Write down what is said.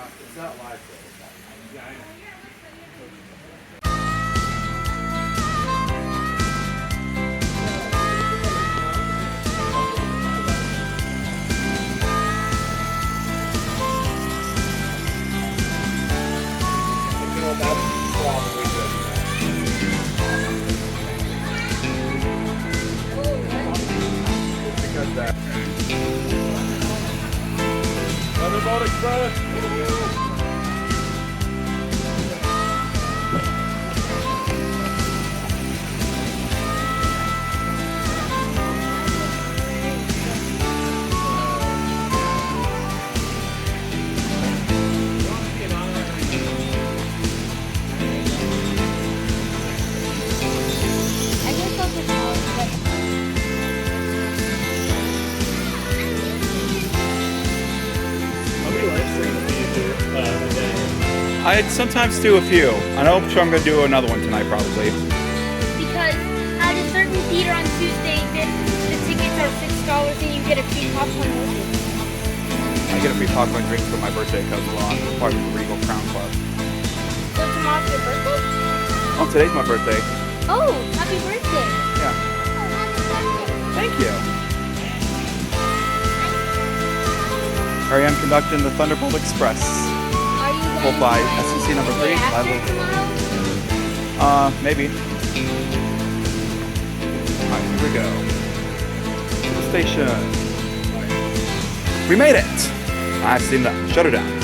It's not live though. Yeah, I know. Thunderbolt Express! I sometimes do a few. I know I'm sure I'm going to do another one tonight probably. Because at a certain theater on Tuesday, the tickets are $6 and you get a free popcorn with it. I get a free popcorn drink for my birthday because I'm part of the Regal Crown Club. So tomorrow's your birthday? Oh, today's my birthday. Oh, happy birthday. Yeah. Oh, happy birthday. Thank you. Here I am conducting the Thunderbolt Express. Are you Pulled by SEC number 3. after tomorrow? Maybe. Alright, here we go. To the station. We made it! I steamed that. Shut her down.